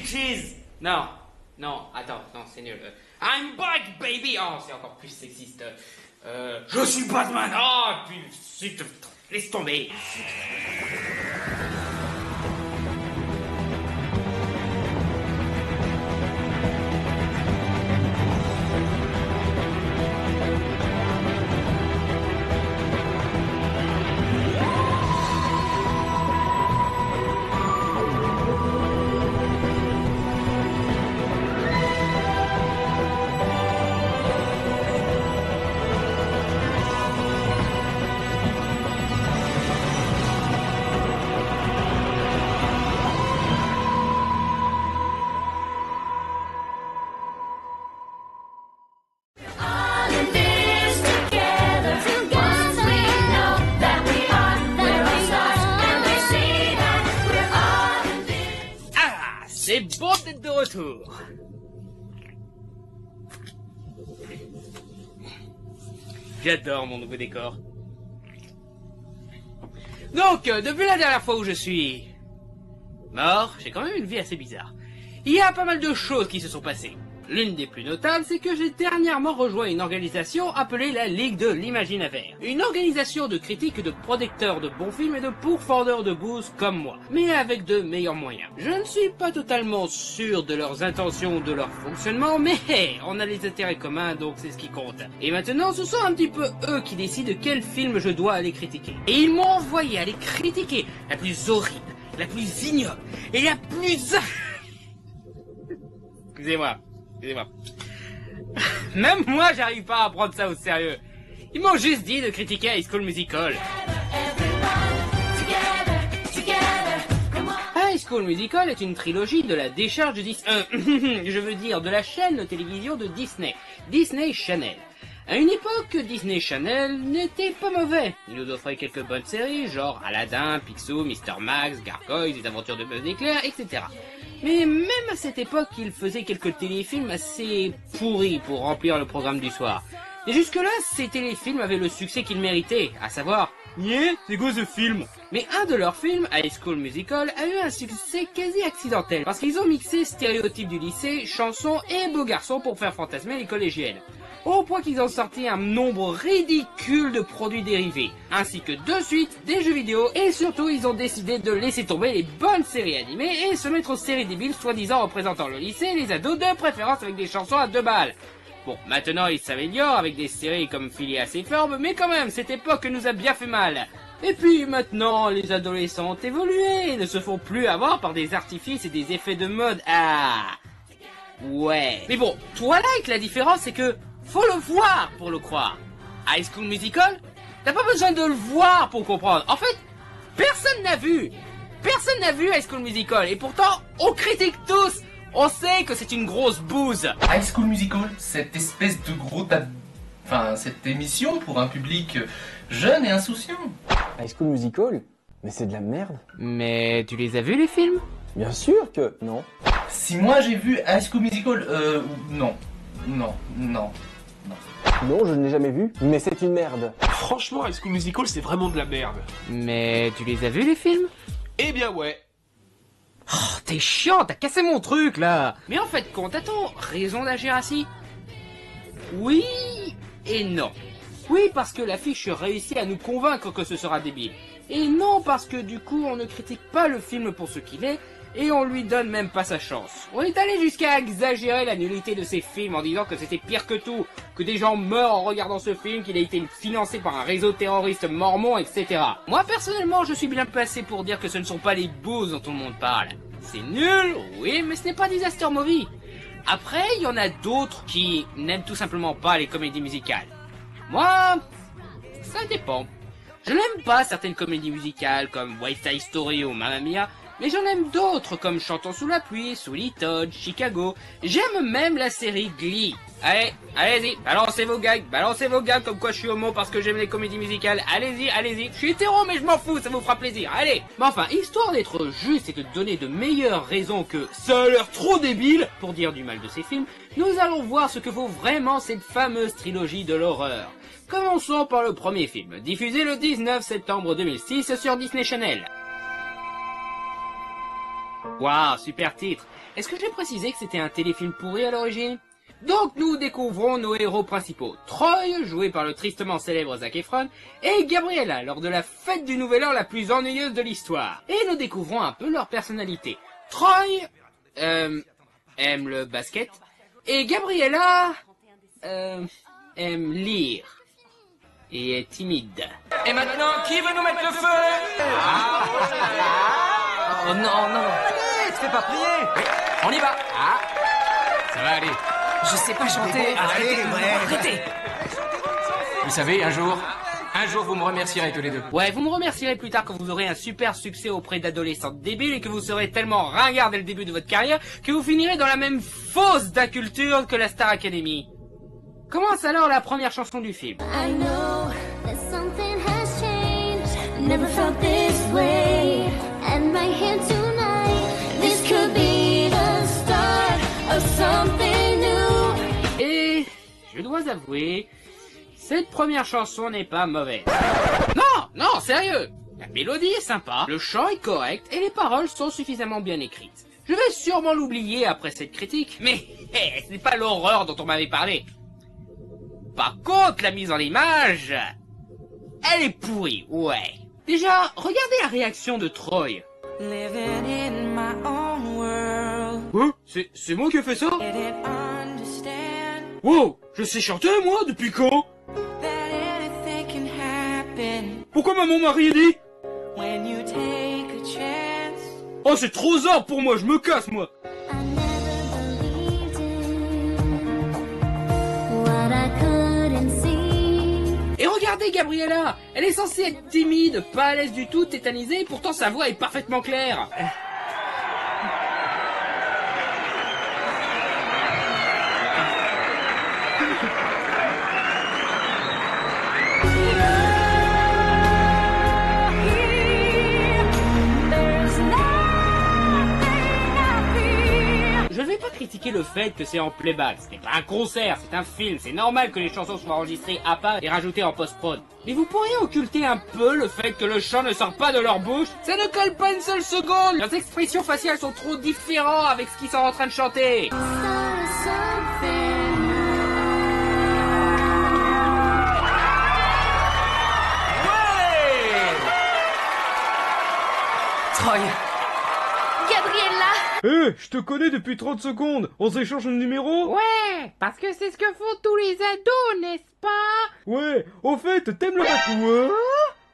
bitches. Non, non, attends, non, c'est nul. I'm back, baby. Oh, c'est encore plus sexiste. Je suis Batman. Oh, puis, laisse tomber. C'est bon d'être de retour. J'adore mon nouveau décor. Donc, depuis la dernière fois où je suis mort, j'ai quand même une vie assez bizarre. Il y a pas mal de choses qui se sont passées. L'une des plus notables, c'est que j'ai dernièrement rejoint une organisation appelée la Ligue de l'Imaginaire. Une organisation de critiques, de protecteurs de bons films et de pourfendeurs de booze comme moi, mais avec de meilleurs moyens. Je ne suis pas totalement sûr de leurs intentions ou de leur fonctionnement, mais hey, on a les intérêts communs, donc c'est ce qui compte. Et maintenant, ce sont un petit peu eux qui décident quel film je dois aller critiquer. Et ils m'ont envoyé aller critiquer la plus horrible, la plus ignoble et la plus... Excusez-moi. Même moi, j'arrive pas à prendre ça au sérieux. Ils m'ont juste dit de critiquer High School Musical. High School Musical est une trilogie de la décharge de je veux dire de la chaîne de télévision de Disney, Disney Channel. À une époque, Disney Channel n'était pas mauvais. Il nous offrait quelques bonnes séries, genre Aladdin, Picsou, Mr. Max, Gargoyles, Les Aventures de Buzz l'éclair, etc. Mais même à cette époque, il faisait quelques téléfilms assez pourris pour remplir le programme du soir. Et jusque-là, ces téléfilms avaient le succès qu'ils méritaient, à savoir... c'est quoi ce film? Mais un de leurs films, High School Musical, a eu un succès quasi accidentel, parce qu'ils ont mixé stéréotypes du lycée, chansons et beaux garçons pour faire fantasmer les collégiennes. Au point qu'ils ont sorti un nombre ridicule de produits dérivés, ainsi que 2 suites, des jeux vidéo, et surtout ils ont décidé de laisser tomber les bonnes séries animées et se mettre aux séries débiles soi-disant représentant le lycée et les ados, de préférence avec des chansons à 2 balles. Bon, maintenant ils s'améliorent avec des séries comme Phileas et Ferb, mais quand même, cette époque nous a bien fait mal. Et puis maintenant, les adolescents ont évolué et ne se font plus avoir par des artifices et des effets de mode. Ah ouais. Mais bon, Twilight, la différence c'est que faut le voir pour le croire. High School Musical, t'as pas besoin de le voir pour comprendre. En fait, personne n'a vu. Personne n'a vu High School Musical et pourtant, on critique tous. On sait que c'est une grosse bouse. High School Musical, cette espèce de gros cette émission pour un public jeune et insouciant. High School Musical? Mais c'est de la merde. Mais tu les as vus les films? Bien sûr que non. Si moi j'ai vu High School Musical, non. Non, je ne l'ai jamais vu, mais c'est une merde. Franchement, High School Musical, c'est vraiment de la merde. Mais tu les as vus les films? Eh bien ouais. Oh, t'es chiant, t'as cassé mon truc là. Mais en fait, compte, a-t-on raison d'agir ainsi? Oui et non. Oui, parce que l'affiche réussit à nous convaincre que ce sera débile. Et non, parce que du coup, on ne critique pas le film pour ce qu'il est, et on lui donne même pas sa chance. On est allé jusqu'à exagérer la nullité de ces films en disant que c'était pire que tout, que des gens meurent en regardant ce film, qu'il a été financé par un réseau terroriste mormon, etc. Moi, personnellement, je suis bien placé pour dire que ce ne sont pas les bouses dont tout le monde parle. C'est nul, oui, mais ce n'est pas Disaster Movie. Après, il y en a d'autres qui n'aiment tout simplement pas les comédies musicales. Moi, ça dépend. Je n'aime pas certaines comédies musicales comme West Side Story ou Mamma Mia, mais j'en aime d'autres comme Chantons sous la pluie, Sweet Todd, Chicago. J'aime même la série Glee. Allez, allez-y, balancez vos gags comme quoi je suis homo parce que j'aime les comédies musicales. Allez-y, allez-y. Je suis hétéro mais je m'en fous, ça vous fera plaisir. Allez. Mais enfin, histoire d'être juste et de donner de meilleures raisons que ça a l'air trop débile pour dire du mal de ces films, nous allons voir ce que vaut vraiment cette fameuse trilogie de l'horreur. Commençons par le premier film, diffusé le 19 septembre 2006 sur Disney Channel. Waouh, super titre. Est-ce que j'ai précisé que c'était un téléfilm pourri à l'origine? Donc nous découvrons nos héros principaux, Troy, joué par le tristement célèbre Zac Efron, et Gabriella, lors de la fête du Nouvel An la plus ennuyeuse de l'histoire. Et nous découvrons un peu leur personnalité. Troy aime le basket, et Gabriella aime lire, et est timide. Et maintenant, qui veut nous mettre le feu? Oh non, non, allez, te fais pas prier. On y va. Ah, ça va aller. Je sais pas chanter. Arrêtez. Vous savez, un jour, vous me remercierez tous les deux. Ouais, vous me remercierez plus tard quand vous aurez un super succès auprès d'adolescentes débiles et que vous serez tellement ringard dès le début de votre carrière que vous finirez dans la même fosse d'inculture que la Star Academy. Commence alors la première chanson du film. I know that something has changed. Never felt this way. And my hand tonight. This could be the start of something new. Et je dois avouer, cette première chanson n'est pas mauvaise. Non, sérieux. La mélodie est sympa, le chant est correct et les paroles sont suffisamment bien écrites. Je vais sûrement l'oublier après cette critique, mais ce n'est pas l'horreur dont on m'avait parlé. Par contre, la mise en image, elle est pourrie, ouais. Déjà, regardez la réaction de Troy. Living in my own world. Oh, c'est moi qui ai fait ça? Didn't understand Wow, je sais chanter moi, depuis quand? that anything can happen Pourquoi maman m'a rien dit? when you take a chance. Oh, c'est trop zard pour moi, je me casse moi. I never believed in what I couldn't see. Et regardez Gabriella, elle est censée être timide, pas à l'aise du tout, tétanisée, et pourtant sa voix est parfaitement claire. Je vais pas critiquer le fait que c'est en playback, ce n'est pas un concert, c'est un film, c'est normal que les chansons soient enregistrées à part et rajoutées en post-prod. Mais vous pourriez occulter un peu le fait que le chant ne sort pas de leur bouche? Ça ne colle pas une seule seconde! Leurs expressions faciales sont trop différentes avec ce qu'ils sont en train de chanter! Start of something. Troy, Gabriella. Hé, je te connais depuis 30 secondes. On s'échange le numéro? Ouais, parce que c'est ce que font tous les ados, n'est-ce pas? Ouais, au fait, t'aimes le bateau, hein?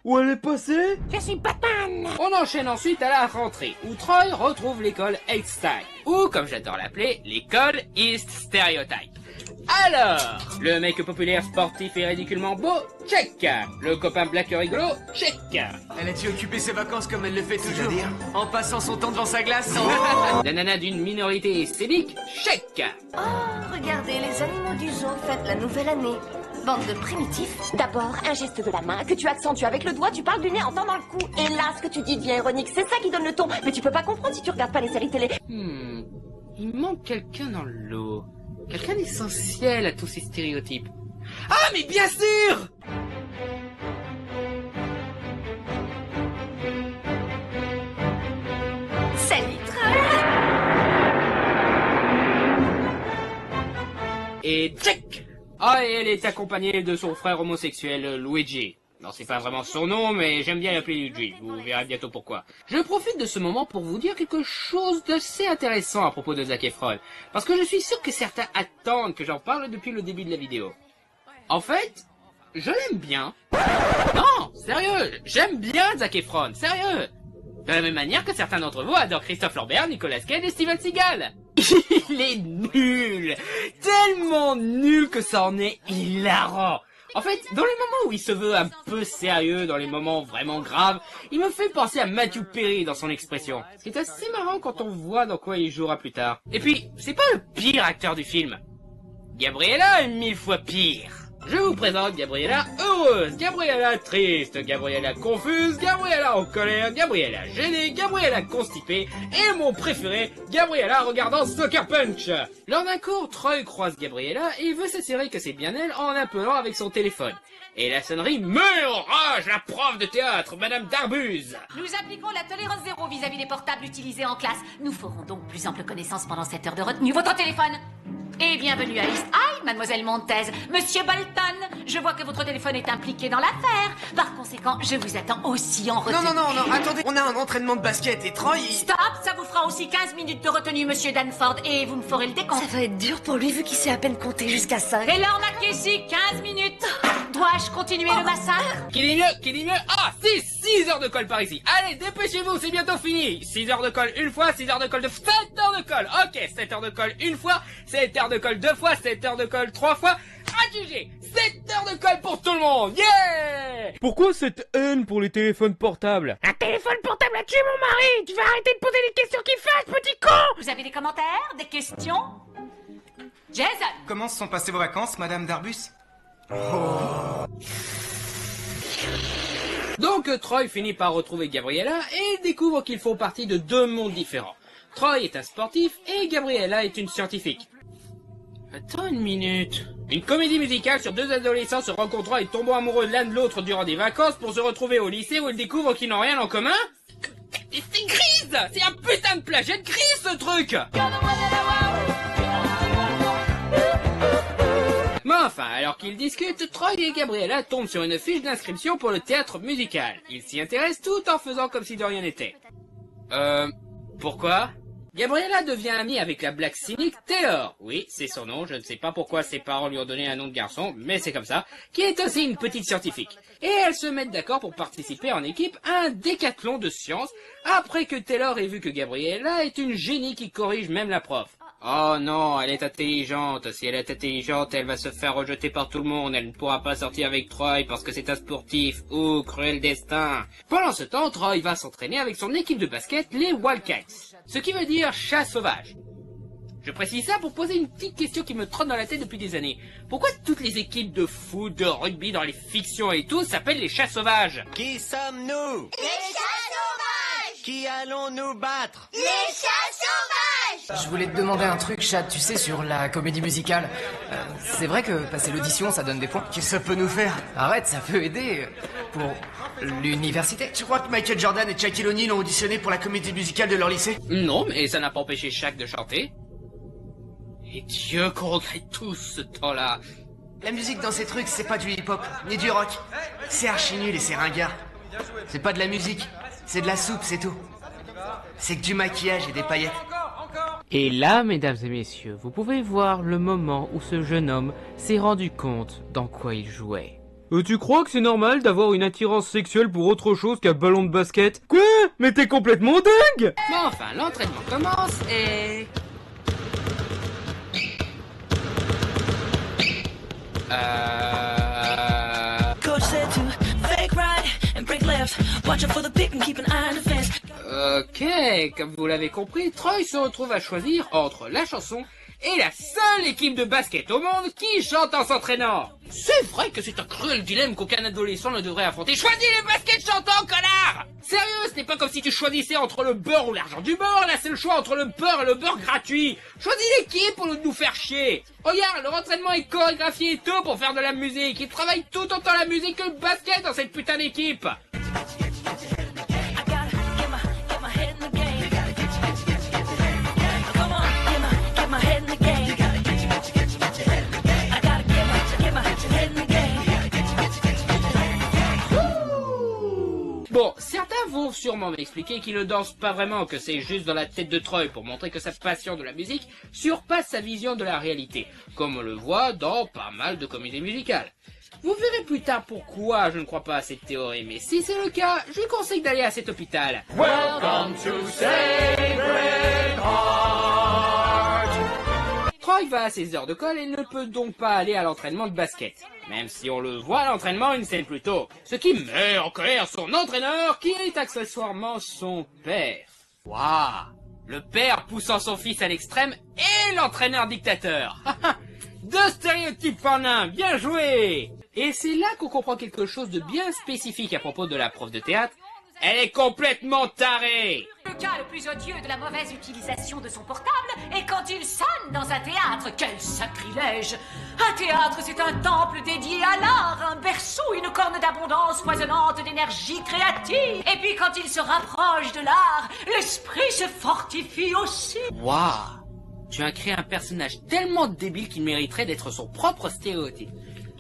Où elle est passée? Je suis Batman! On enchaîne ensuite à la rentrée, où Troy retrouve l'école Einstein, ou comme j'adore l'appeler, l'école East Stereotype. Alors, le mec populaire, sportif et ridiculement beau, check. Le copain black rigolo, check. elle a-tu occupé ses vacances comme elle le fait toujours? En passant son temps devant sa glace? La nana d'une minorité scénique, check. Oh, regardez, les animaux du zoo fêtent la nouvelle année. Bande de primitifs. D'abord, un geste de la main que tu accentues avec le doigt, tu parles du nez en tendant le cou. Et là, ce que tu dis devient ironique, c'est ça qui donne le ton. Mais tu peux pas comprendre si tu regardes pas les séries télé. Il manque quelqu'un dans le lot. Quelqu'un d'essentiel à tous ces stéréotypes. Ah, mais bien sûr! Salut, Troy. Et check! Ah, et elle est accompagnée de son frère homosexuel, Luigi. Non, c'est pas vraiment son nom, mais j'aime bien l'appeler Luigi. Vous verrez bientôt pourquoi. Je profite de ce moment pour vous dire quelque chose d'assez intéressant à propos de Zac Efron. Parce que je suis sûr que certains attendent que j'en parle depuis le début de la vidéo. En fait, je l'aime bien. Non, sérieux, j'aime bien Zac Efron, sérieux. De la même manière que certains d'entre vous adorent Christophe Lambert, Nicolas Cage et Steven Seagal. Il est nul, tellement nul que ça en est hilarant. En fait, dans les moments où il se veut un peu sérieux, dans les moments vraiment graves, il me fait penser à Matthew Perry dans son expression. Ce qui est assez marrant quand on voit dans quoi il jouera plus tard. Et puis, c'est pas le pire acteur du film. Gabriella est 1000 fois pire. Je vous présente Gabriella heureuse, Gabriella triste, Gabriella confuse, Gabriella en colère, Gabriella gênée, Gabriella constipée, et mon préféré, Gabriella regardant Soccer Punch. Lors d'un cours, Troy croise Gabriella et veut s'assurer que c'est bien elle en appelant avec son téléphone. Et la sonnerie me enrage la prof de théâtre, Madame Darbuse. Nous appliquons la tolérance zéro vis-à-vis des portables utilisés en classe. Nous ferons donc plus ample connaissance pendant cette heure de retenue. Votre téléphone. Et bienvenue à East High, Mademoiselle Montez. Monsieur Bolton, je vois que votre téléphone est impliqué dans l'affaire. Par conséquent, je vous attends aussi en retenue. Non, attendez, on a un entraînement de basket et Troy... Stop, ça vous fera aussi 15 minutes de retenue, Monsieur Danford, et vous me ferez le décompte. Ça va être dur pour lui vu qu'il sait à peine compter jusqu'à 5. Et l'heure marquée ici, 15 minutes. Dois-je continuer le massacre? Qui dit mieux? Ah, 6 heures de colle par ici. Allez, dépêchez-vous, c'est bientôt fini. 6 heures de colle une fois, 6 heures de colle 7 heures de colle. Ok, 7 heures de colle une fois, 7 heures de colle 2 fois, 7 heures de colle 3 fois. Adjugé, 7 heures de colle pour tout le monde. Yeah! Pourquoi cette haine pour les téléphones portables? Un téléphone portable a tué mon mari! Tu vas arrêter de poser les questions qu'il fasse, petit con! Vous avez des commentaires? Des questions? Jason! Comment se sont passées vos vacances, Madame Darbus? Donc Troy finit par retrouver Gabriella et découvre qu'ils font partie de deux mondes différents. Troy est un sportif et Gabriella est une scientifique. Attends une minute. Une comédie musicale sur deux adolescents se rencontrant et tombant amoureux l'un de l'autre durant des vacances pour se retrouver au lycée où ils découvrent qu'ils n'ont rien en commun? Et c'est grise! C'est un putain de plagiat de grise ce truc! Mais enfin, alors qu'ils discutent, Troy et Gabriella tombent sur une fiche d'inscription pour le théâtre musical. Ils s'y intéressent tout en faisant comme si de rien n'était. Pourquoi? Gabriella devient amie avec la blague cynique Taylor. Oui, c'est son nom, je ne sais pas pourquoi ses parents lui ont donné un nom de garçon, mais c'est comme ça, qui est aussi une petite scientifique. Et elles se mettent d'accord pour participer en équipe à un décathlon de sciences, après que Taylor ait vu que Gabriella est une génie qui corrige même la prof. Oh non, elle est intelligente. Si elle est intelligente, elle va se faire rejeter par tout le monde. Elle ne pourra pas sortir avec Troy parce que c'est un sportif. Oh, cruel destin. Pendant ce temps, Troy va s'entraîner avec son équipe de basket, les Wildcats. Ce qui veut dire chat sauvage. Je précise ça pour poser une petite question qui me trotte dans la tête depuis des années. Pourquoi toutes les équipes de foot, de rugby dans les fictions et tout s'appellent les chats sauvages? Qui sommes-nous? Les chats sauvages! Qui allons nous battre? Les chats sauvages! Je voulais te demander un truc, Chad, tu sais, sur la comédie musicale. C'est vrai que passer l'audition, ça donne des points. Qu'est-ce que ça peut nous faire? Arrête, ça peut aider pour l'université. Tu crois que Michael Jordan et Shaquille O'Neal ont auditionné pour la comédie musicale de leur lycée? Non, mais ça n'a pas empêché Shaq de chanter. Et Dieu qu'on regrette tous ce temps-là. La musique dans ces trucs, c'est pas du hip-hop, ni du rock. C'est archi nul et c'est ringard. C'est pas de la musique, c'est de la soupe, c'est tout. C'est que du maquillage et des paillettes. Et là, mesdames et messieurs, vous pouvez voir le moment où ce jeune homme s'est rendu compte dans quoi il jouait. Tu crois que c'est normal d'avoir une attirance sexuelle pour autre chose qu'un ballon de basket? Quoi? Mais t'es complètement dingue! Mais enfin, l'entraînement commence et... Coach said to fake right and break left. Watch out for the pick and keep an eye on the fence. Ok, comme vous l'avez compris, Troy se retrouve à choisir entre la chanson et la seule équipe de basket au monde qui chante en s'entraînant. C'est vrai que c'est un cruel dilemme qu'aucun adolescent ne devrait affronter. Choisis les baskets chantants, connard! Sérieux, ce n'est pas comme si tu choisissais entre le beurre ou l'argent du beurre, là c'est le choix entre le beurre et le beurre gratuit. Choisis l'équipe au lieu de nous faire chier. Regarde, leur entraînement est chorégraphié et tout pour faire de la musique. Ils travaillent tout autant la musique que le basket dans cette putain d'équipe. Bon, certains vont sûrement m'expliquer qu'il ne danse pas vraiment, que c'est juste dans la tête de Troy pour montrer que sa passion de la musique surpasse sa vision de la réalité, comme on le voit dans pas mal de comédies musicales. Vous verrez plus tard pourquoi je ne crois pas à cette théorie, mais si c'est le cas, je lui conseille d'aller à cet hôpital. Welcome to Sacred Heart. Troy va à ses heures de colle et ne peut donc pas aller à l'entraînement de basket. Même si on le voit à l'entraînement une scène plus tôt. Ce qui met en colère son entraîneur, qui est accessoirement son père. Waouh! Le père poussant son fils à l'extrême et l'entraîneur dictateur. 2 stéréotypes en un, bien joué! Et c'est là qu'on comprend quelque chose de bien spécifique à propos de la prof de théâtre. Elle est complètement tarée! Le cas le plus odieux de la mauvaise utilisation de son portable est quand il sonne dans un théâtre. Quel sacrilège! Un théâtre, c'est un temple dédié à l'art, un berceau, une corne d'abondance foisonnante d'énergie créative. Et puis quand il se rapproche de l'art, l'esprit se fortifie aussi. Waouh! Tu as créé un personnage tellement débile qu'il mériterait d'être son propre stéréotype.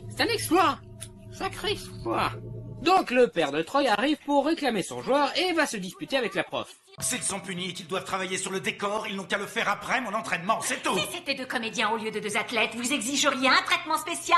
C'est un exploit! Sacré exploit! Donc le père de Troy arrive pour réclamer son joueur et va se disputer avec la prof. S'ils sont punis et qu'ils doivent travailler sur le décor, ils n'ont qu'à le faire après mon entraînement, c'est tout. Si c'était 2 comédiens au lieu de 2 athlètes, vous exigeriez un traitement spécial?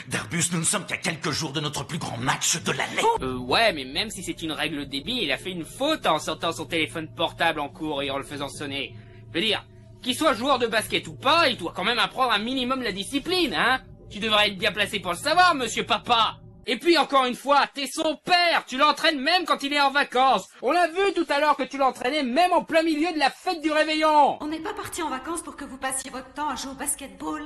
Darbus, nous ne sommes qu'à quelques jours de notre plus grand match de l'année. Ouais, mais même si c'est une règle débile, il a fait une faute en sortant son téléphone portable en cours et en le faisant sonner. Je veux dire, qu'il soit joueur de basket ou pas, il doit quand même apprendre un minimum la discipline, hein? Tu devrais être bien placé pour le savoir, monsieur papa. Et puis encore une fois, t'es son père, tu l'entraînes même quand il est en vacances. On l'a vu tout à l'heure que tu l'entraînais même en plein milieu de la fête du réveillon. On n'est pas parti en vacances pour que vous passiez votre temps à jouer au basketball.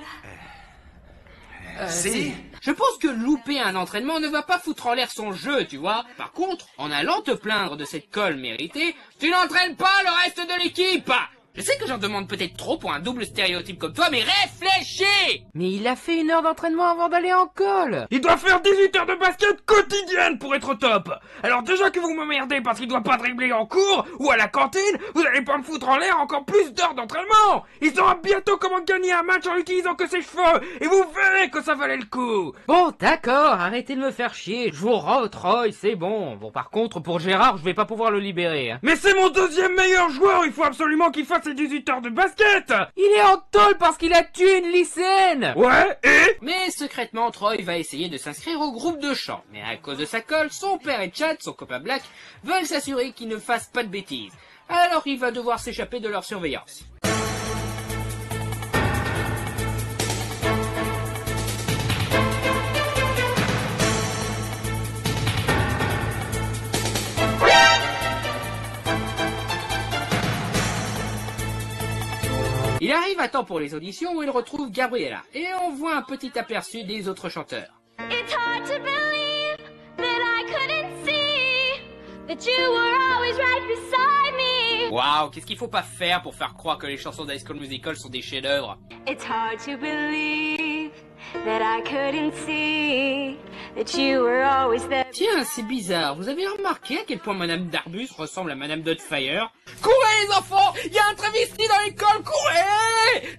Si. Je pense que louper un entraînement ne va pas foutre en l'air son jeu, tu vois. Par contre, en allant te plaindre de cette colle méritée, tu n'entraînes pas le reste de l'équipe. Je sais que j'en demande peut-être trop pour un double stéréotype comme toi, mais réfléchis! Mais il a fait 1 heure d'entraînement avant d'aller en colle. Il doit faire 18 heures de basket quotidienne pour être au top. Alors déjà que vous m'emmerdez parce qu'il doit pas dribbler en cours ou à la cantine, vous allez pas me foutre en l'air encore plus d'heures d'entraînement. Il saura bientôt comment gagner un match en utilisant que ses cheveux, et vous verrez que ça valait le coup. Bon, d'accord, arrêtez de me faire chier. Je vous rends Troy, c'est bon. Bon, par contre, pour Gérard, je vais pas pouvoir le libérer. Hein. Mais c'est mon 2e meilleur joueur, il faut absolument qu'il fasse ses 18 heures de basket. Il est en tôle parce qu'il a tué une lycéenne. Ouais, et? Mais secrètement, Troy va essayer de s'inscrire au groupe de chant. Mais à cause de sa colle, son père et Chad, son copain Black, veulent s'assurer qu'il ne fasse pas de bêtises. Alors il va devoir s'échapper de leur surveillance. Il arrive à temps pour les auditions où il retrouve Gabriella, et on voit un petit aperçu des autres chanteurs. It's hard to believe that I couldn't see that you were always right beside me. Waouh, qu'est-ce qu'il faut pas faire pour faire croire que les chansons d'High School Musical sont des chefs-d'œuvre? It's hard to believe that I couldn't see that you were always there. Tiens, c'est bizarre, vous avez remarqué à quel point Madame Darbus ressemble à Madame Doubtfire? Courez les enfants, il y a un travesti dans l'école, courez!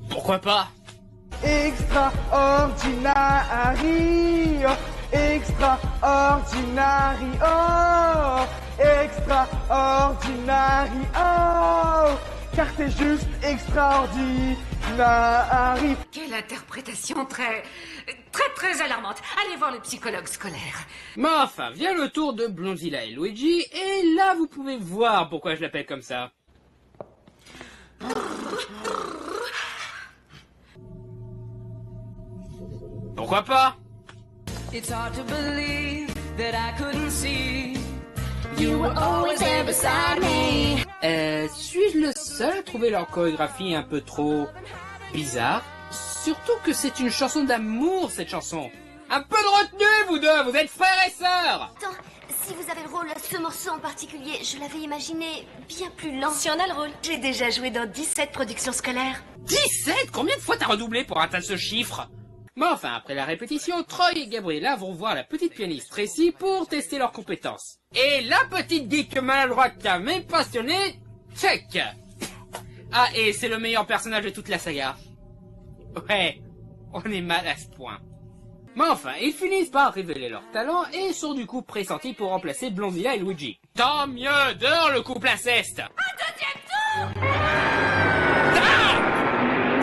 Pourquoi pas? Extraordinary, extraordinary, oh, extraordinary, oh, car t'es juste extraordinary. Quelle interprétation très alarmante. Allez voir le psychologue scolaire. Mais enfin, vient le tour de Blondila et Luigi, et là vous pouvez voir pourquoi je l'appelle comme ça. Pourquoi pas? It's hard to believe that I couldn't see. You were always there beside me. Suis-je le seul à trouver leur chorégraphie un peu trop bizarre? Surtout que c'est une chanson d'amour, cette chanson. Un peu de retenue, vous deux, vous êtes frères et sœurs. Attends, si vous avez le rôle, ce morceau en particulier, je l'avais imaginé bien plus lent. Si on a le rôle, j'ai déjà joué dans 17 productions scolaires. 17? Combien de fois t'as redoublé pour atteindre ce chiffre? Mais enfin, après la répétition, Troy et Gabriella vont voir la petite pianiste Tracy pour tester leurs compétences. Et la petite geek maladroite qui a même passionné, check. Ah, et c'est le meilleur personnage de toute la saga. Ouais, on est mal à ce point. Mais enfin, ils finissent par révéler leur talent et sont du coup pressentis pour remplacer Blondila et Luigi. Tant mieux, dehors le couple inceste. Un deuxième tour.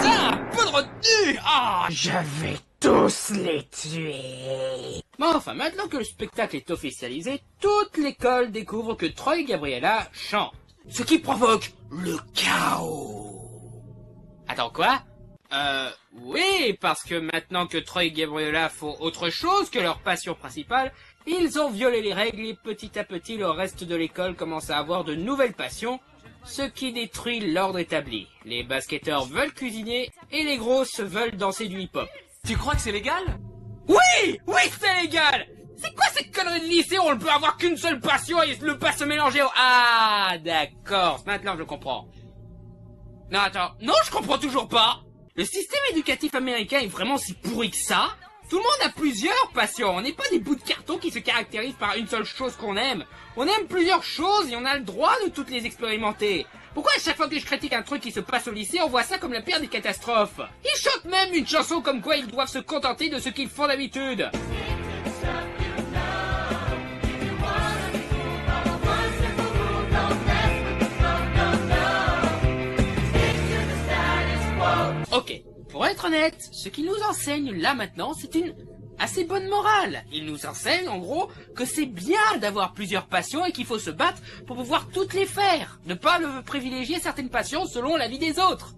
Un peu de retenue. Ah, Je vais tous les tuer. Mais enfin, maintenant que le spectacle est officialisé, toute l'école découvre que Troy et Gabriella chantent. Ce qui provoque le chaos. Attends, quoi? Oui, parce que maintenant que Troy et Gabriella font autre chose que leur passion principale, ils ont violé les règles et petit à petit le reste de l'école commence à avoir de nouvelles passions, ce qui détruit l'ordre établi. Les basketteurs veulent cuisiner et les grosses veulent danser du hip-hop. Tu crois que c'est légal? Oui! Oui, c'est légal! C'est quoi cette connerie de lycée où on ne peut avoir qu'une seule passion et ne pas se mélanger au... Ah, d'accord, maintenant je comprends. Non, attends, non, je comprends toujours pas! Le système éducatif américain est vraiment si pourri que ça? Tout le monde a plusieurs passions, on n'est pas des bouts de carton qui se caractérisent par une seule chose qu'on aime. On aime plusieurs choses et on a le droit de toutes les expérimenter. Pourquoi à chaque fois que je critique un truc qui se passe au lycée, on voit ça comme la pire des catastrophes? Ils chantent même une chanson comme quoi ils doivent se contenter de ce qu'ils font d'habitude. Ok, pour être honnête, ce qu'ils nous enseignent là maintenant, c'est une assez bonne morale. Ils nous enseignent en gros que c'est bien d'avoir plusieurs passions et qu'il faut se battre pour pouvoir toutes les faire. Ne pas privilégier certaines passions selon la vie des autres.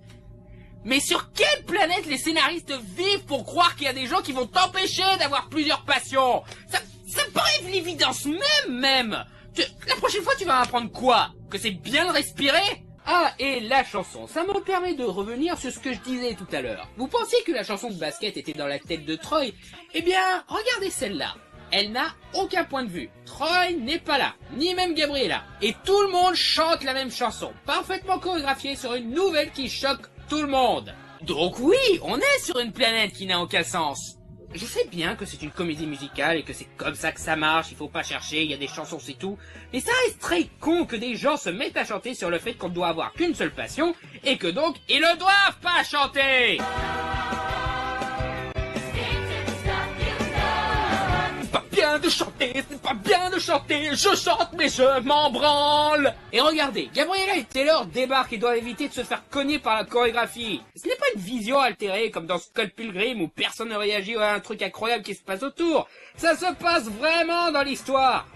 Mais sur quelle planète les scénaristes vivent pour croire qu'il y a des gens qui vont t'empêcher d'avoir plusieurs passions? Ça me paraît l'évidence même. La prochaine fois tu vas apprendre quoi? Que c'est bien de respirer? Ah, et la chanson, ça me permet de revenir sur ce que je disais tout à l'heure. Vous pensiez que la chanson de basket était dans la tête de Troy? Eh bien, regardez celle-là. Elle n'a aucun point de vue. Troy n'est pas là, ni même Gabriella. Et tout le monde chante la même chanson, parfaitement chorégraphiée sur une nouvelle qui choque tout le monde. Donc oui, on est sur une planète qui n'a aucun sens. Je sais bien que c'est une comédie musicale et que c'est comme ça que ça marche, il faut pas chercher, il y a des chansons c'est tout. Mais ça reste très con que des gens se mettent à chanter sur le fait qu'on ne doit avoir qu'une seule passion et que donc ils ne doivent pas chanter. C'est pas bien de chanter, je chante mais je m'en branle. Et regardez, Gabriella et Taylor débarquent et doivent éviter de se faire cogner par la chorégraphie. Ce n'est pas une vision altérée comme dans Scott Pilgrim où personne ne réagit à un truc incroyable qui se passe autour. Ça se passe vraiment dans l'histoire.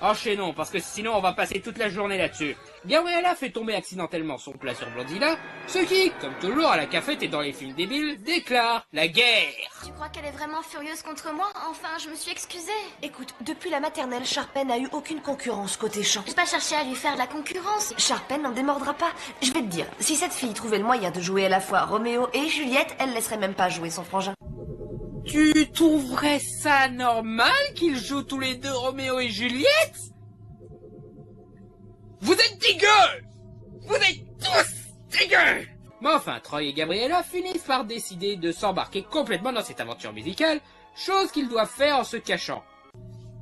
Enchaînons, parce que sinon on va passer toute la journée là-dessus. Gabriella fait tomber accidentellement son plat sur Blondina, ce qui, comme toujours à la cafette et dans les films débiles, déclare la guerre. Tu crois qu'elle est vraiment furieuse contre moi? Enfin, je me suis excusée. Écoute, depuis la maternelle, Sharpen n'a eu aucune concurrence côté chant. J'ai pas cherché à lui faire la concurrence. Sharpen n'en démordra pas. Je vais te dire, si cette fille trouvait le moyen de jouer à la fois Roméo et Juliette, elle laisserait même pas jouer son frangin. Tu trouverais ça normal qu'ils jouent tous les deux Roméo et Juliette? Vous êtes dégueux! Vous êtes tous dégueux! Mais enfin, Troy et Gabriella finissent par décider de s'embarquer complètement dans cette aventure musicale, chose qu'ils doivent faire en se cachant.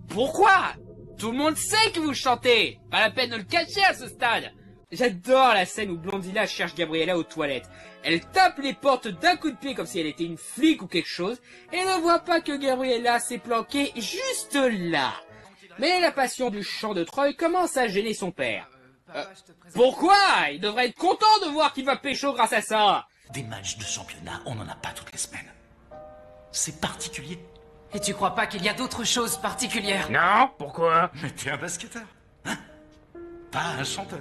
Pourquoi? Tout le monde sait que vous chantez! Pas la peine de le cacher à ce stade! J'adore la scène où Blondina cherche Gabriella aux toilettes. Elle tape les portes d'un coup de pied comme si elle était une flic ou quelque chose, et ne voit pas que Gabriella s'est planquée juste là. Mais la passion du chant de Troy commence à gêner son père. Pourquoi? Il devrait être content de voir qu'il va pécho grâce à ça. Des matchs de championnat, on n'en a pas toutes les semaines. C'est particulier. Et tu crois pas qu'il y a d'autres choses particulières? Non, pourquoi? Mais t'es un basketteur, hein? Pas un chanteur.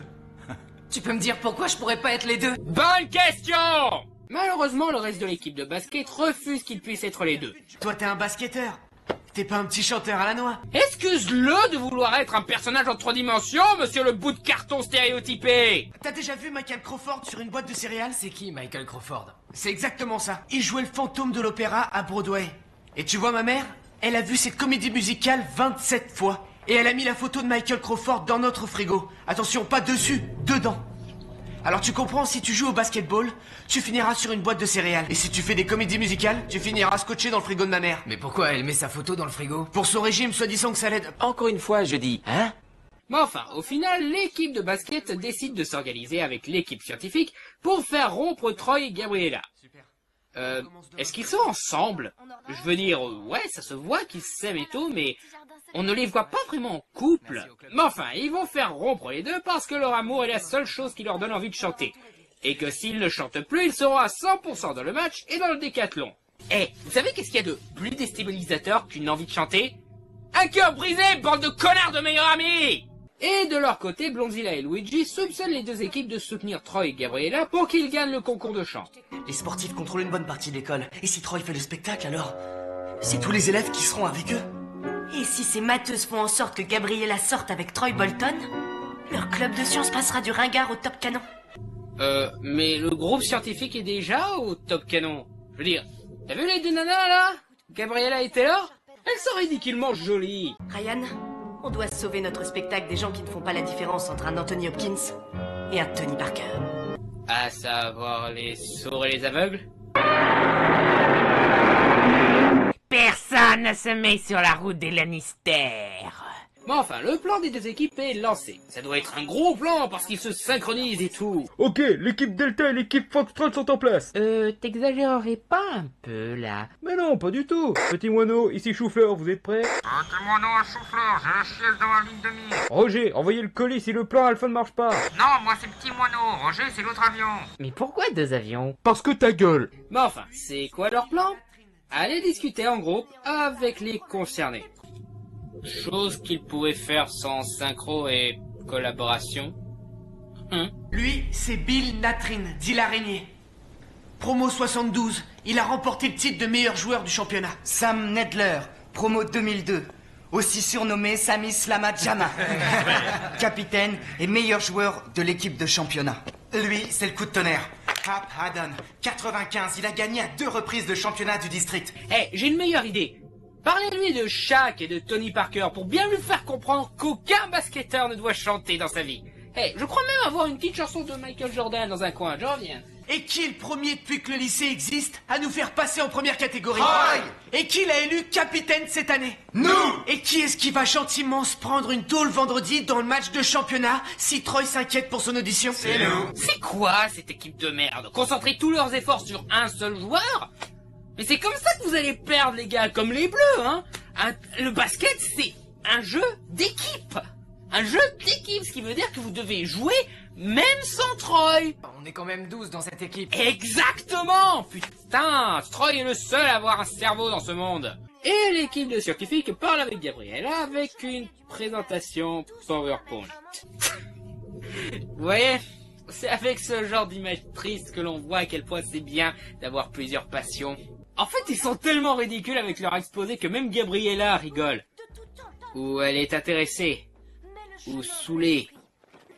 Tu peux me dire pourquoi je pourrais pas être les deux? Bonne question! Malheureusement, le reste de l'équipe de basket refuse qu'il puisse être les deux. Toi, t'es un basketteur. T'es pas un petit chanteur à la noix. Excuse-le de vouloir être un personnage en 3 dimensions, monsieur le bout de carton stéréotypé. T'as déjà vu Michael Crawford sur une boîte de céréales? C'est qui, Michael Crawford? C'est exactement ça. Il jouait le fantôme de l'opéra à Broadway. Et tu vois ma mère? Elle a vu cette comédie musicale 27 fois. Et elle a mis la photo de Michael Crawford dans notre frigo. Attention, pas dessus, dedans. Alors tu comprends, si tu joues au basketball, tu finiras sur une boîte de céréales. Et si tu fais des comédies musicales, tu finiras scotché dans le frigo de ma mère. Mais pourquoi elle met sa photo dans le frigo? Pour son régime, soi-disant que ça l'aide. Encore une fois, je dis, hein? Mais enfin, au final, l'équipe de basket décide de s'organiser avec l'équipe scientifique pour faire rompre Troy et Gabriella. Est-ce qu'ils sont ensemble? Je veux dire, ouais, ça se voit qu'ils s'aiment et tout, mais on ne les voit pas vraiment en couple. Mais enfin, ils vont faire rompre les deux parce que leur amour est la seule chose qui leur donne envie de chanter. Et que s'ils ne chantent plus, ils seront à 100% dans le match et dans le décathlon. Eh, vous savez qu'est-ce qu'il y a de plus déstabilisateur qu'une envie de chanter? Un cœur brisé, bande de connards de meilleurs amis! Et de leur côté, Blondila et Luigi soupçonnent les deux équipes de soutenir Troy et Gabriella pour qu'ils gagnent le concours de chant. Les sportifs contrôlent une bonne partie de l'école. Et si Troy fait le spectacle, alors c'est tous les élèves qui seront avec eux. Et si ces matheuses font en sorte que Gabriella sorte avec Troy Bolton, leur club de sciences passera du ringard au top canon. Mais le groupe scientifique est déjà au top canon. Je veux dire, t'as vu les deux nanas là? Gabriella et Taylor? Elles sont ridiculement jolies. Ryan, on doit sauver notre spectacle des gens qui ne font pas la différence entre un Anthony Hopkins et un Tony Parker. À savoir les sourds et les aveugles? Personne ne se met sur la route des Lannister. Mais enfin, le plan des deux équipes est lancé. Ça doit être un gros plan parce qu'ils se synchronisent et tout. Ok, l'équipe Delta et l'équipe Foxtrot sont en place. T'exagérerais pas un peu, là? Mais non, pas du tout. Petit moineau, ici Chou-Fleur, vous êtes prêts? Petit moineau à Chou-Fleur, j'ai la chiesse dans la ligne de mire. Roger, envoyez le colis si le plan Alpha ne marche pas. Non, moi c'est Petit moineau, Roger c'est l'autre avion. Mais pourquoi 2 avions? Parce que ta gueule. Mais enfin, c'est quoi leur plan? Allez discuter en groupe avec les concernés. Chose qu'ils pouvaient faire sans synchro et collaboration. Lui, c'est Bill Natrin, dit l'araignée. Promo 72, il a remporté le titre de meilleur joueur du championnat. Sam Nedler, promo 2002, aussi surnommé Sami Slama-Jama. Capitaine et meilleur joueur de l'équipe de championnat. Lui, c'est le coup de tonnerre. Hap Haddon, 95, il a gagné à 2 reprises le championnat du district. J'ai une meilleure idée. Parlez-lui de Shaq et de Tony Parker pour bien lui faire comprendre qu'aucun basketteur ne doit chanter dans sa vie. Je crois même avoir une petite chanson de Michael Jordan dans un coin, je reviens. Et qui est le premier depuis que le lycée existe à nous faire passer en première catégorie? Troy! Et qui l'a élu capitaine cette année? Nous! Et qui est-ce qui va gentiment se prendre une tôle vendredi dans le match de championnat si Troy s'inquiète pour son audition? C'est nous! C'est quoi cette équipe de merde? Concentrer tous leurs efforts sur un seul joueur? Mais c'est comme ça que vous allez perdre, les gars, comme les bleus, hein. Le basket, c'est un jeu d'équipe. Un jeu d'équipe, ce qui veut dire que vous devez jouer même sans Troy. On est quand même 12 dans cette équipe. Exactement. Putain, Troy est le seul à avoir un cerveau dans ce monde. Et l'équipe de scientifiques parle avec Gabriella avec une présentation PowerPoint. Vous voyez? C'est avec ce genre d'image triste que l'on voit à quel point c'est bien d'avoir plusieurs passions. En fait, ils sont tellement ridicules avec leur exposé que même Gabriella rigole. Ou elle est intéressée. Ou saoulée.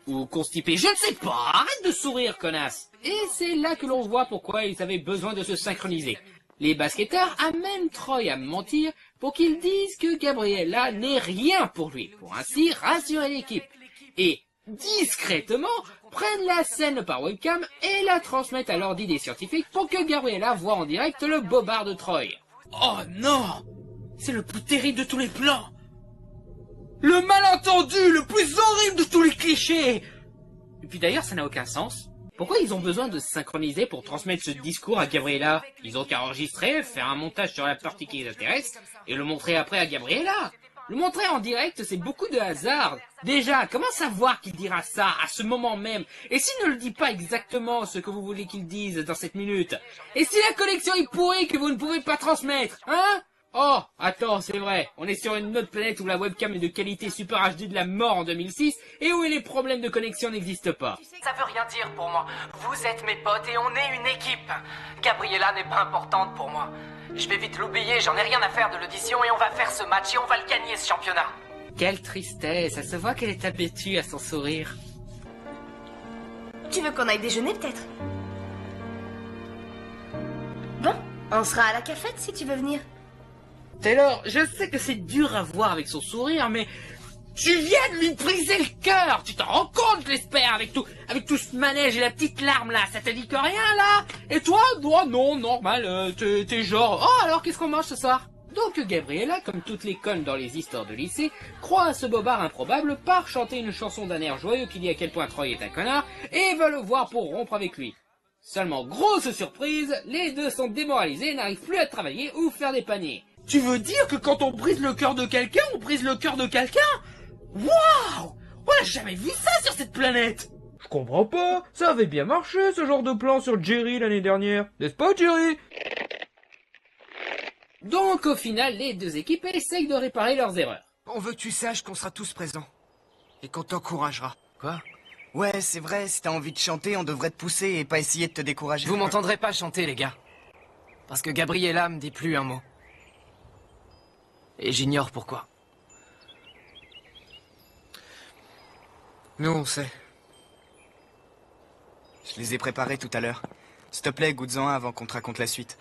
Ou constipée. Je ne sais pas. Arrête de sourire, connasse. Et c'est là que l'on voit pourquoi ils avaient besoin de se synchroniser. Les basketteurs amènent Troy à mentir pour qu'il dise que Gabriella n'est rien pour lui, pour ainsi rassurer l'équipe. Et discrètement, prennent la scène par webcam et la transmettent à l'ordi des scientifiques pour que Gabriella voit en direct le bobard de Troy. Oh non! C'est le plus terrible de tous les plans! Le malentendu, le plus horrible de tous les clichés! Et puis d'ailleurs, ça n'a aucun sens. Pourquoi ils ont besoin de se synchroniser pour transmettre ce discours à Gabriella? Ils ont qu'à enregistrer, faire un montage sur la partie qui les intéresse, et le montrer après à Gabriella. Le montrer en direct, c'est beaucoup de hasard. Déjà, comment savoir qu'il dira ça à ce moment même? Et s'il ne le dit pas exactement ce que vous voulez qu'il dise dans cette minute? Et si la connexion est pourrie que vous ne pouvez pas transmettre? Hein? Oh, attends, c'est vrai. On est sur une autre planète où la webcam est de qualité Super HD de la mort en 2006 et où les problèmes de connexion n'existent pas. Ça veut rien dire pour moi. Vous êtes mes potes et on est une équipe. Gabriella n'est pas importante pour moi. Je vais vite l'oublier, j'en ai rien à faire de l'audition et on va faire ce match et on va le gagner ce championnat. Quelle tristesse, ça se voit qu'elle est abattue à son sourire. Tu veux qu'on aille déjeuner peut-être? Bon, on sera à la cafette si tu veux venir. Taylor, je sais que c'est dur à voir avec son sourire, mais tu viens de lui briser le cœur. Tu t'en rends compte, je l'espère, avec tout ce manège et la petite larme là. Ça te dit que rien là? Et toi, non, normal. T'es genre, oh alors qu'est-ce qu'on mange ce soir? Donc Gabriella, comme toutes les connes dans les histoires de lycée, croit à ce bobard improbable, part chanter une chanson d'un air joyeux qui dit à quel point Troy est un connard, et va le voir pour rompre avec lui. Seulement, grosse surprise, les deux sont démoralisés et n'arrivent plus à travailler ou faire des paniers. Tu veux dire que quand on brise le cœur de quelqu'un, on brise le cœur de quelqu'un? Waouh! On n'a jamais vu ça sur cette planète! Je comprends pas, ça avait bien marché ce genre de plan sur Jerry l'année dernière, n'est-ce pas Jerry? Donc au final, les deux équipes essayent de réparer leurs erreurs. On veut que tu saches qu'on sera tous présents. et qu'on t'encouragera. Quoi? Ouais, c'est vrai, si t'as envie de chanter, on devrait te pousser et pas essayer de te décourager. Vous m'entendrez pas chanter, les gars. Parce que Gabriella me dit plus un mot. Et j'ignore pourquoi. Nous, on sait. Je les ai préparés tout à l'heure. S'il te plaît, goûte-en un avant qu'on te raconte la suite.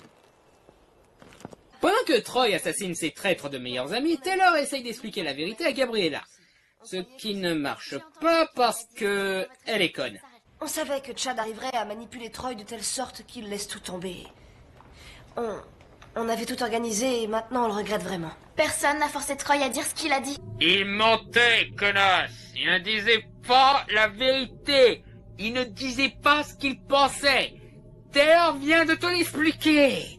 Pendant que Troy assassine ses traîtres de meilleurs amis, Taylor essaye d'expliquer la vérité à Gabriella. Ce qui ne marche pas parce que elle est conne. On savait que Chad arriverait à manipuler Troy de telle sorte qu'il laisse tout tomber. On avait tout organisé et maintenant on le regrette vraiment. Personne n'a forcé Troy à dire ce qu'il a dit. Il mentait, connasse. Il ne disait pas la vérité. Il ne disait pas ce qu'il pensait. Taylor vient de te l'expliquer.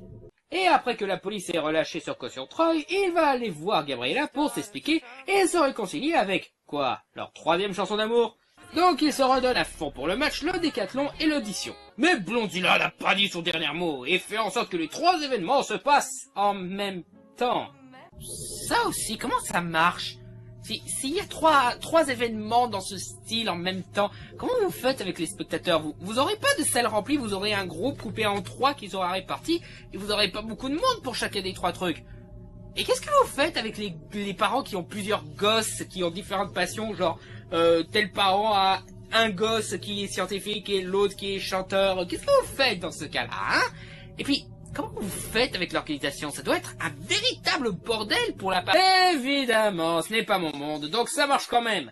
Et après que la police ait relâché sur caution Troy, il va aller voir Gabriella pour s'expliquer et se réconcilier avec, quoi, leur troisième chanson d'amour. Donc il se redonne à fond pour le match, le décathlon et l'audition. Mais Blondila n'a pas dit son dernier mot et fait en sorte que les trois événements se passent en même temps. Ça aussi, comment ça marche? S'il y a trois événements dans ce style en même temps, comment vous faites avec les spectateurs? Vous aurez pas de salle remplie, vous aurez un groupe coupé en trois qui sera réparti, et vous aurez pas beaucoup de monde pour chacun des trois trucs. Et qu'est-ce que vous faites avec les parents qui ont plusieurs gosses, qui ont différentes passions, genre, tel parent a un gosse qui est scientifique et l'autre qui est chanteur? Qu'est-ce que vous faites dans ce cas-là, hein? Et puis, comment vous faites avec l'organisation? Ça doit être un véritable bordel pour la part. Évidemment, ce n'est pas mon monde, donc ça marche quand même.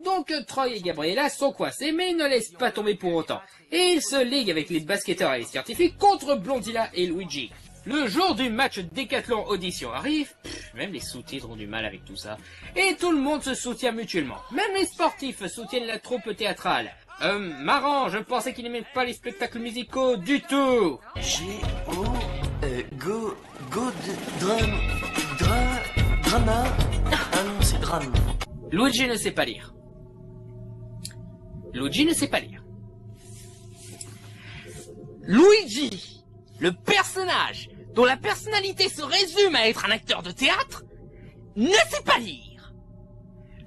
Donc Troy et Gabriella sont coincés, mais ils ne laissent pas tomber pour autant. Et ils se liguent avec les basketteurs et les scientifiques contre Blondila et Luigi. Le jour du match décathlon audition arrive, même les sous-titres ont du mal avec tout ça, et tout le monde se soutient mutuellement. Même les sportifs soutiennent la troupe théâtrale. Marrant, je pensais qu'il n'aimait pas les spectacles musicaux du tout. Drama. Ah non, c'est drame. Luigi ne sait pas lire. Luigi ne sait pas lire. Luigi, le personnage dont la personnalité se résume à être un acteur de théâtre, ne sait pas lire.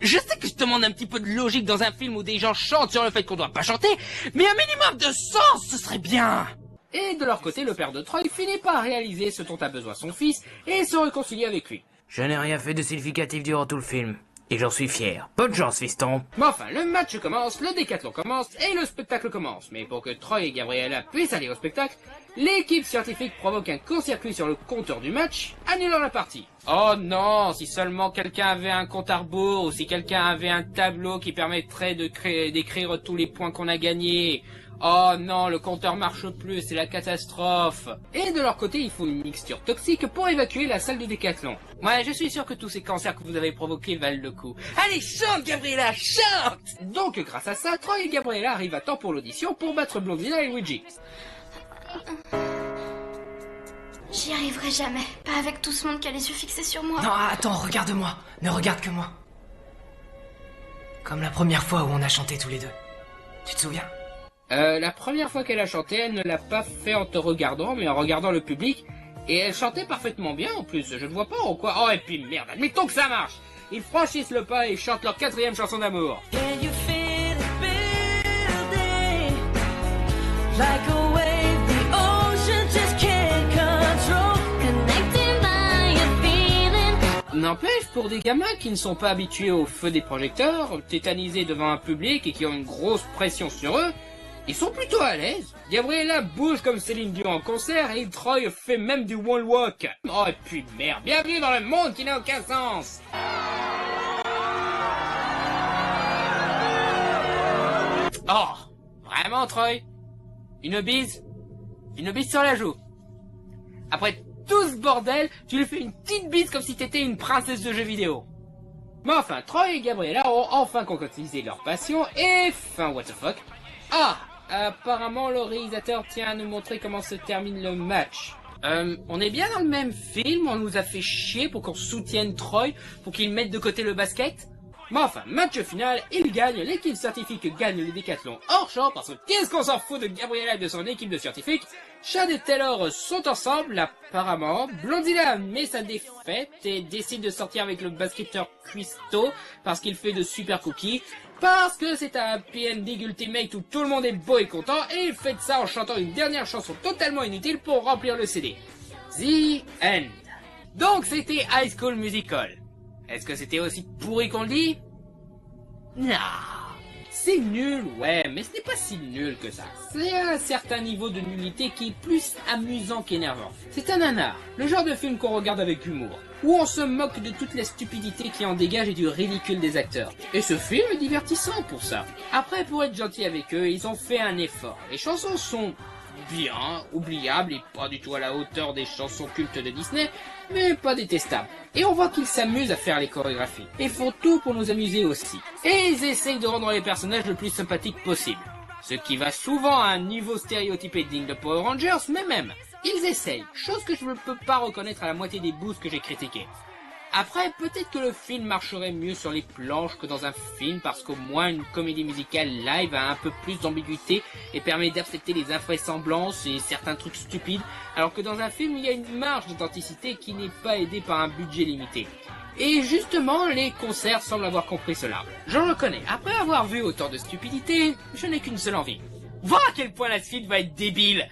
Je sais que je demande un petit peu de logique dans un film où des gens chantent sur le fait qu'on doit pas chanter, mais un minimum de sens, ce serait bien. Et de leur côté, le père de Troy finit par réaliser ce dont a besoin son fils et se réconcilie avec lui. Je n'ai rien fait de significatif durant tout le film. Et j'en suis fier. Bonne chance, fiston. Mais enfin, le match commence, le décathlon commence et le spectacle commence. Mais pour que Troy et Gabriella puissent aller au spectacle, l'équipe scientifique provoque un court-circuit sur le compteur du match, annulant la partie. Oh non, si seulement quelqu'un avait un compte à rebours ou si quelqu'un avait un tableau qui permettrait d'écrire tous les points qu'on a gagnés. Oh non, le compteur marche plus, c'est la catastrophe. Et de leur côté, il faut une mixture toxique pour évacuer la salle de décathlon. Ouais, je suis sûr que tous ces cancers que vous avez provoqués valent le coup. Allez, chante Gabriella, chante! Donc grâce à ça, Troy et Gabriella arrivent à temps pour l'audition pour battre Blondina et Luigi. J'y arriverai jamais. Pas avec tout ce monde qui a les yeux fixés sur moi. Non, attends, regarde-moi. Ne regarde que moi. Comme la première fois où on a chanté tous les deux. Tu te souviens? La première fois qu'elle a chanté, elle ne l'a pas fait en te regardant, mais en regardant le public. Et elle chantait parfaitement bien en plus, je ne vois pas en quoi... Oh, et puis merde, admettons que ça marche. Ils franchissent le pas et chantent leur 4e chanson d'amour. N'empêche, pour des gamins qui ne sont pas habitués au feu des projecteurs, tétanisés devant un public et qui ont une grosse pression sur eux, ils sont plutôt à l'aise. Gabriella bouge comme Céline Dion en concert et Troy fait même du wall walk. Oh et puis merde, bienvenue dans le monde qui n'a aucun sens. Oh, vraiment Troy? Une bise? Une bise sur la joue. Après tout ce bordel, tu lui fais une petite bise comme si t'étais une princesse de jeux vidéo. Mais enfin, Troy et Gabriella ont enfin concrétisé leur passion et... Enfin, what the fuck? Ah, apparemment le réalisateur tient à nous montrer comment se termine le match. On est bien dans le même film, on nous a fait chier pour qu'on soutienne Troy, pour qu'il mette de côté le basket. Mais enfin, match final, il gagne, l'équipe scientifique gagne le décathlon hors champ, parce que qu'est-ce qu'on s'en fout de Gabriella et de son équipe de scientifiques. Chad et Taylor sont ensemble, apparemment. Blondina met sa défaite et décide de sortir avec le basketteur Cuisto, parce qu'il fait de super cookies, parce que c'est un happy ending ultimate où tout le monde est beau et content, et il fait ça en chantant une dernière chanson totalement inutile pour remplir le CD. The End. Donc c'était High School Musical. Est-ce que c'était aussi pourri qu'on le dit? Non. C'est nul, ouais, mais ce n'est pas si nul que ça. C'est un certain niveau de nullité qui est plus amusant qu'énervant. C'est un nanar, le genre de film qu'on regarde avec humour, où on se moque de toute la stupidité qui en dégage et du ridicule des acteurs. Et ce film est divertissant pour ça. Après, pour être gentil avec eux, ils ont fait un effort. Les chansons sont bien, oubliables et pas du tout à la hauteur des chansons cultes de Disney, mais pas détestables. Et on voit qu'ils s'amusent à faire les chorégraphies, et font tout pour nous amuser aussi. Et ils essayent de rendre les personnages le plus sympathiques possible. Ce qui va souvent à un niveau stéréotypé digne de Power Rangers, mais même, ils essayent, chose que je ne peux pas reconnaître à la moitié des boosts que j'ai critiqués. Après, peut-être que le film marcherait mieux sur les planches que dans un film, parce qu'au moins une comédie musicale live a un peu plus d'ambiguïté et permet d'accepter les invraisemblances et certains trucs stupides, alors que dans un film, il y a une marge d'authenticité qui n'est pas aidée par un budget limité. Et justement, les concerts semblent avoir compris cela. Je le reconnais, après avoir vu autant de stupidité, je n'ai qu'une seule envie. Voir à quel point la suite va être débile.